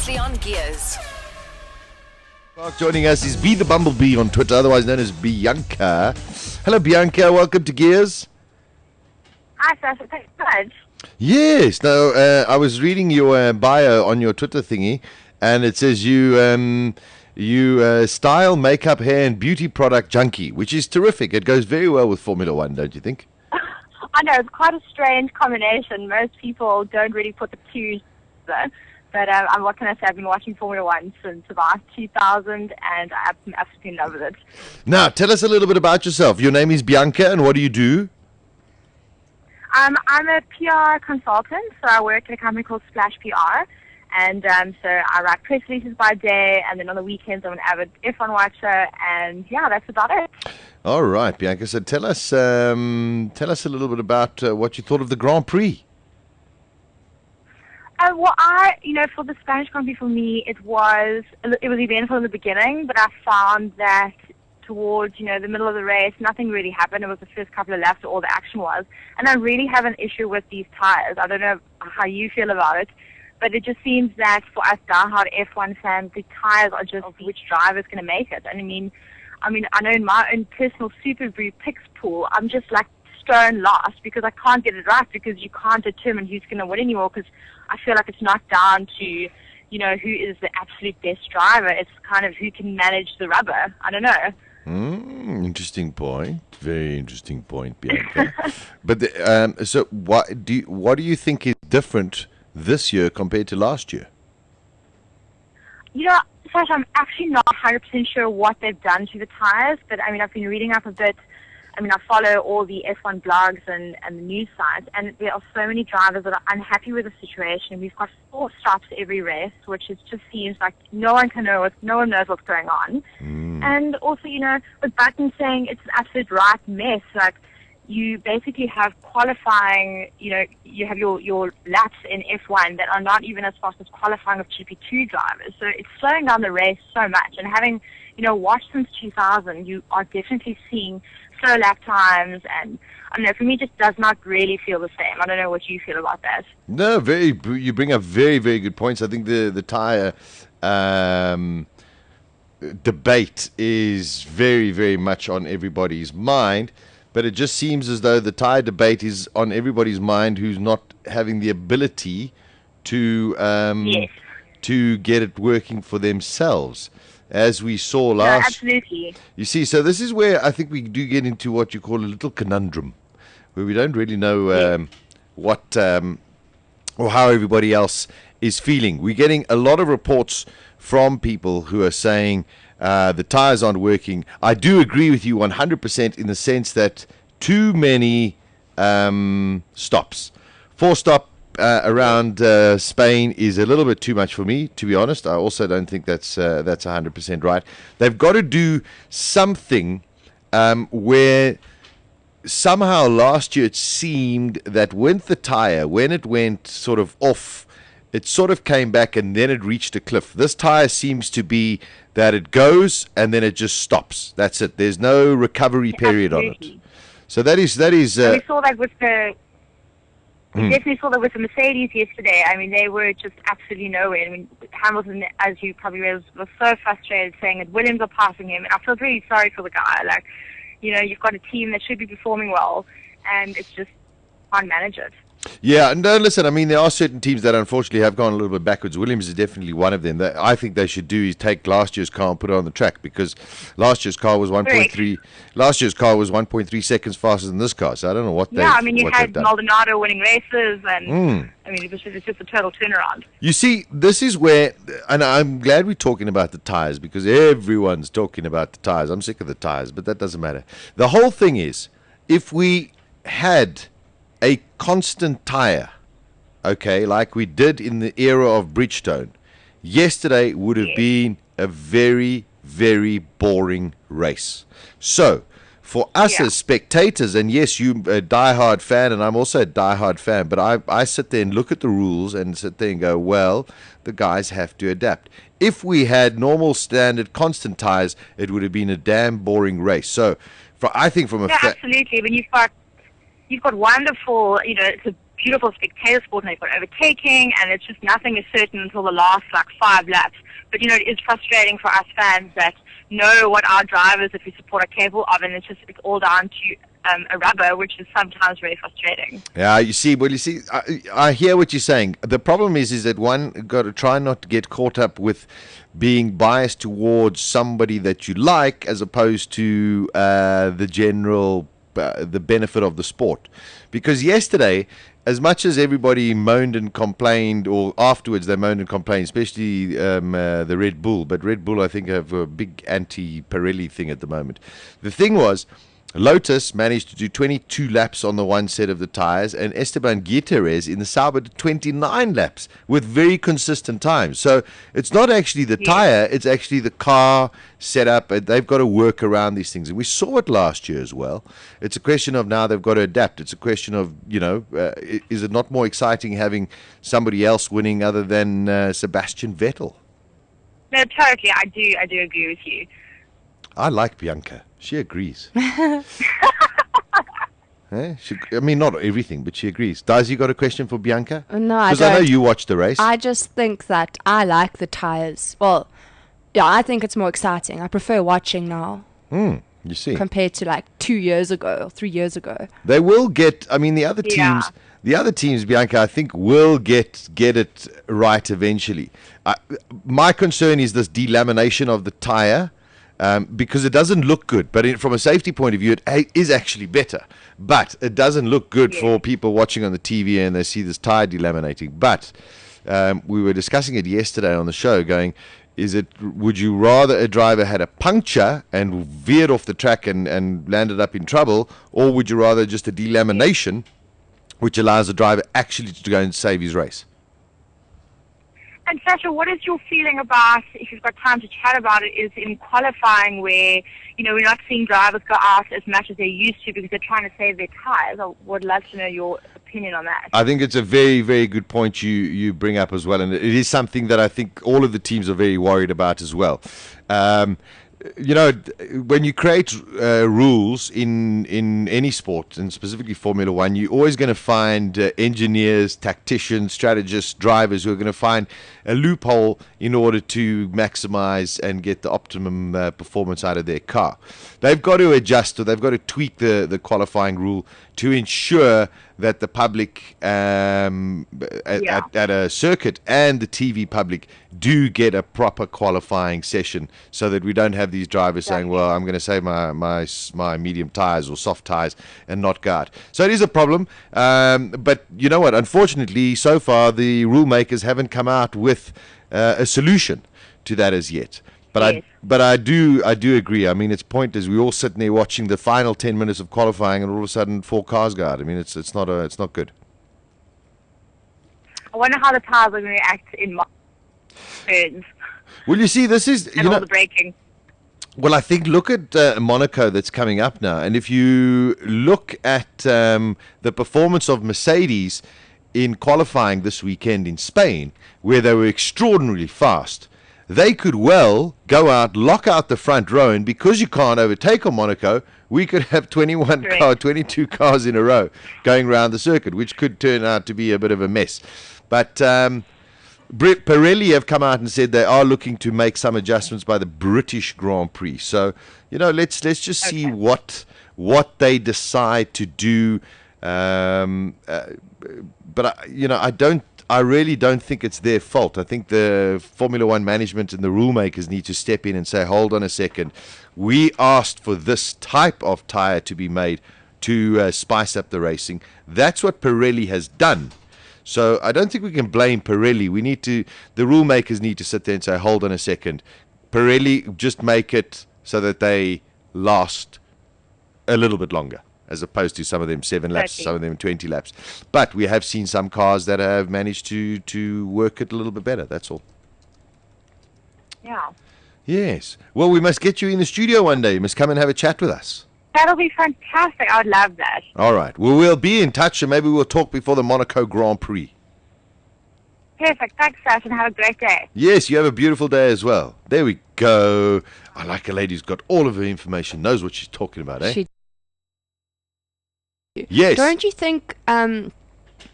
previously on Gears. Joining us is Be the Bumblebee on Twitter, otherwise known as Bianca. Hello, Bianca. Welcome to Gears. Hi, Sasha. Thanks so much. Yes. Now, I was reading your bio on your Twitter thingy, and it says you style, makeup, hair, and beauty product junkie, which is terrific. It goes very well with Formula One, don't you think? I know, it's quite a strange combination. Most people don't really put the two together. But what can I say? I've been watching Formula One since about 2000, and I'm absolutely in love with it. Now, tell us a little bit about yourself. Your name is Bianca, and what do you do? I'm a PR consultant, so I work at a company called Splash PR. And so I write press releases by day, and then on the weekends I'm an avid F1 watcher, and yeah, that's about it. All right, Bianca. So tell us a little bit about what you thought of the Grand Prix. Well, for the Spanish Grand Prix, for me, it was eventful in the beginning, but I found that towards, the middle of the race, nothing really happened. It was the first couple of laps that all the action was. And I really have an issue with these tires. I don't know how you feel about it, but it just seems that for us diehard F1 fans, the tires are just which driver's going to make it. And I mean, I know in my own personal Subaru picks pool, I'm just like stone lost because I can't get it right because you can't determine who's going to win anymore because I feel like it's not down to, who is the absolute best driver. It's kind of who can manage the rubber. I don't know. Interesting point. Very interesting point, Bianca. But so what do you think is different this year compared to last year? Sasha, I'm actually not 100% sure what they've done to the tires, but I've been reading up a bit. I follow all the F1 blogs and the news sites, and there are so many drivers that are unhappy with the situation. We've got 4 stops every race, which just seems like no one knows what's going on. And also, with Button saying it's an absolute right mess, like you basically have qualifying, you have your laps in F1 that are not even as fast as qualifying of GP2 drivers. So it's slowing down the race so much. And having, watched since 2000, you are definitely seeing slow lap times. And I don't know, for me, it just does not really feel the same. I don't know what you feel about that. No, you bring up very, very good points. I think the tire debate is very, very much on everybody's mind. But it just seems as though the tire debate is on everybody's mind who's not having the ability to get it working for themselves, as we saw last. No, absolutely. You see, so this is where I think we do get into what you call a little conundrum, where we don't really know what or how everybody else is feeling. We're getting a lot of reports from people who are saying the tires aren't working. I do agree with you 100% in the sense that too many stops. 4 stop around Spain is a little bit too much for me, to be honest. I also don't think that's 100% right. They've got to do something where somehow last year it seemed that when it went sort of off, it sort of came back and then it reached a cliff. This tire seems to be that it goes and then it just stops. That's it. There's no recovery period on it. So that is. We saw that with we definitely saw that with the Mercedes yesterday. They were just absolutely nowhere. Hamilton, as you probably read, was so frustrated saying that Williams are passing him, and I feel really sorry for the guy. Like, you've got a team that should be performing well, and it's just can't manage it. Yeah, no, listen, there are certain teams that unfortunately have gone a little bit backwards. Williams is definitely one of them. That I think they should do is take last year's car and put it on the track, because last year's car was 1.3 seconds faster than this car. So I don't know what you had Maldonado winning races, and it's just a total turnaround. You see, this is where, and I'm glad we're talking about the tires, because everyone's talking about the tires. I'm sick of the tires, but that doesn't matter. The whole thing is, if we had a constant tire, okay, like we did in the era of Bridgestone, yesterday would have been a very, very boring race. So, for us as spectators, and yes, you're a diehard fan, and I'm also a diehard fan, but I sit there and look at the rules and sit there and go, well, the guys have to adapt. If we had normal, standard, constant tires, it would have been a damn boring race. So, I think from a absolutely. When you've got wonderful, it's a beautiful spectator sport, and they've got overtaking, and it's just nothing is certain until the last, 5 laps. But, it is frustrating for us fans that know what our drivers, if we support, are capable of, and it's all down to a rubber, which is sometimes very frustrating. Yeah, you see, I hear what you're saying. The problem is that one got to try not to get caught up with being biased towards somebody that you like, as opposed to the general the benefit of the sport. Because yesterday, as much as everybody moaned and complained, or afterwards they moaned and complained, especially the Red Bull, but Red Bull I think have a big anti-Pirelli thing at the moment. The thing was, Lotus managed to do 22 laps on the one set of the tires, and Esteban Gutierrez in the Sauber did 29 laps with very consistent times. So it's not actually the tire, it's actually the car setup. They've got to work around these things. And we saw it last year as well. It's a question of now they've got to adapt. It's a question of, is it not more exciting having somebody else winning other than Sebastian Vettel? No, totally. I do agree with you. I like Bianca. She agrees. I mean, not everything, but she agrees. Daz, you got a question for Bianca? No, I don't. Because I know you watched the race. I just think that I like the tires. Well, yeah, I think it's more exciting. I prefer watching now. You see. Compared to 2 years ago or 3 years ago. They will get, I mean, the other teams, Bianca, I think will get it right eventually. My concern is this delamination of the tire. Because it doesn't look good, but from a safety point of view, it is actually better. But it doesn't look good for people watching on the TV and they see this tire delaminating. But we were discussing it yesterday on the show, would you rather a driver had a puncture and veered off the track and landed up in trouble, or would you rather just a delamination, which allows the driver actually to go and save his race? And Sasha, what is your feeling about, if you've got time to chat about it, is in qualifying where, we're not seeing drivers go out as much as they used to because they're trying to save their tires? I would love to know your opinion on that. I think it's a very, very good point you bring up as well. And it is something that I think all of the teams are very worried about as well. When you create rules in any sport, and specifically Formula One, you're always going to find engineers, tacticians, strategists, drivers who are going to find a loophole in order to maximize and get the optimum performance out of their car. They've got to adjust, or they've got to tweak the qualifying rule to ensure that the public at a circuit and the TV public do get a proper qualifying session, so that we don't have these drivers saying, well, I'm going to save my medium tires or soft tires and not go out. So it is a problem, but you know what, unfortunately so far the rule makers haven't come out with a solution to that as yet. But I do agree. I mean, it's pointless. We all sitting there watching the final 10 minutes of qualifying, and all of a sudden 4 cars go out. I mean, it's not good. I wonder how the tires are going to react in turns. Well, you see, this is all the braking. Well, I think look at Monaco that's coming up now, and if you look at the performance of Mercedes in qualifying this weekend in Spain, where they were extraordinarily fast. They could well go out, lock out the front row, and because you can't overtake on Monaco, we could have 22 cars in a row going around the circuit, which could turn out to be a bit of a mess. But Pirelli have come out and said they are looking to make some adjustments by the British Grand Prix. So, let's just see what they decide to do. But I really don't think it's their fault. I think the Formula One management and the rule makers need to step in and say, hold on a second. We asked for this type of tire to be made to spice up the racing. That's what Pirelli has done. So I don't think we can blame Pirelli. The rule makers need to sit there and say, hold on a second. Pirelli, just make it so that they last a little bit longer, as opposed to some of them 7 laps, some of them 20 laps. But we have seen some cars that have managed to work it a little bit better, that's all. Yeah. Yes. Well, we must get you in the studio one day. You must come and have a chat with us. That'll be fantastic. I would love that. All right. Well, we'll be in touch, and maybe we'll talk before the Monaco Grand Prix. Perfect. Thanks, Sasha, and have a great day. Yes, you have a beautiful day as well. There we go. I like a lady who's got all of her information, knows what she's talking about, eh? She Yes. Don't you think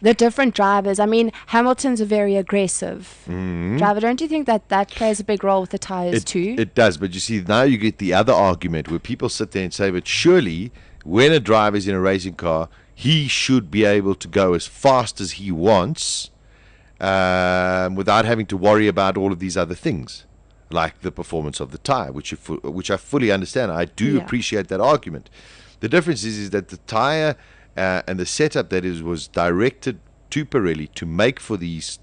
the different drivers. I mean, Hamilton's a very aggressive driver. Don't you think that plays a big role with the tires too? It does, but you see, now you get the other argument where people sit there and say, but surely when a driver is in a racing car, he should be able to go as fast as he wants without having to worry about all of these other things, like the performance of the tire, which I fully understand. I do appreciate that argument. The difference is that the tire and the setup that was directed to Pirelli to make for these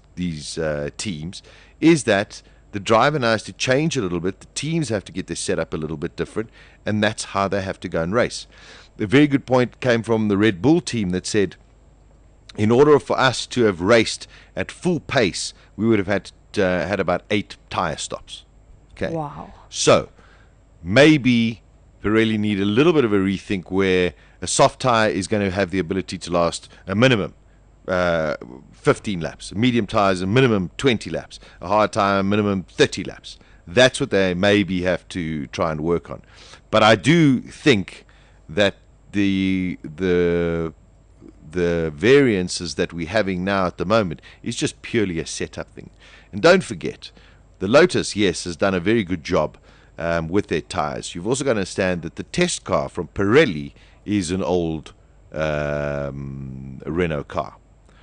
teams is that the driver now has to change a little bit. The teams have to get their setup a little bit different, and that's how they have to go and race. A very good point came from the Red Bull team that said, in order for us to have raced at full pace, we would have had about 8 tire stops. Okay. Wow. So maybe Pirelli need a little bit of a rethink where a soft tire is going to have the ability to last a minimum 15 laps. Medium tires a minimum 20 laps. A hard tire a minimum 30 laps. That's what they maybe have to try and work on. But I do think that the variances that we're having now at the moment is just purely a setup thing. And don't forget, the Lotus, yes, has done a very good job with their tires. You've also got to understand that the test car from Pirelli is an old Renault car.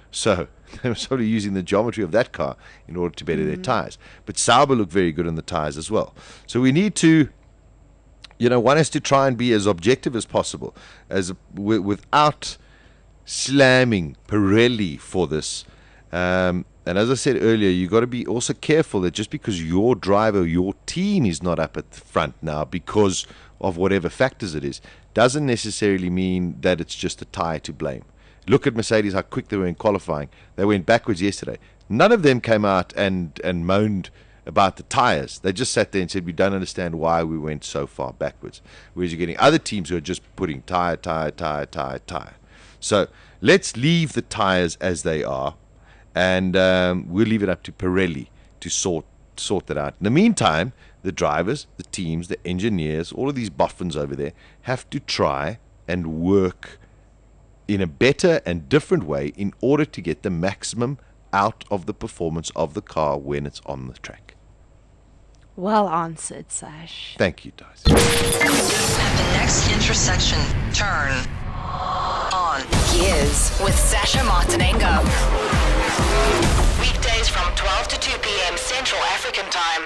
So they're sort of using the geometry of that car in order to better their tires. But Sauber look very good on the tires as well. So we need to, one has to try and be as objective as possible, without slamming Pirelli for this. And as I said earlier, you've got to be also careful that just because your driver, your team is not up at the front now because of whatever factors it is, doesn't necessarily mean that it's just the tire to blame. Look at Mercedes, how quick they were in qualifying. They went backwards yesterday. None of them came out and moaned about the tires. They just sat there and said, we don't understand why we went so far backwards. Whereas you're getting other teams who are just putting tire. So let's leave the tires as they are, and we'll leave it up to Pirelli to sort that out. In the meantime, the drivers, the teams, the engineers, all of these boffins over there have to try and work in a better and different way in order to get the maximum out of the performance of the car when it's on the track. Well answered, Sash. Thank you, Tyres. At the next intersection, turn on Gears with Sasha Martinengo. Weekdays from 12 to 2 p.m. Central African Time.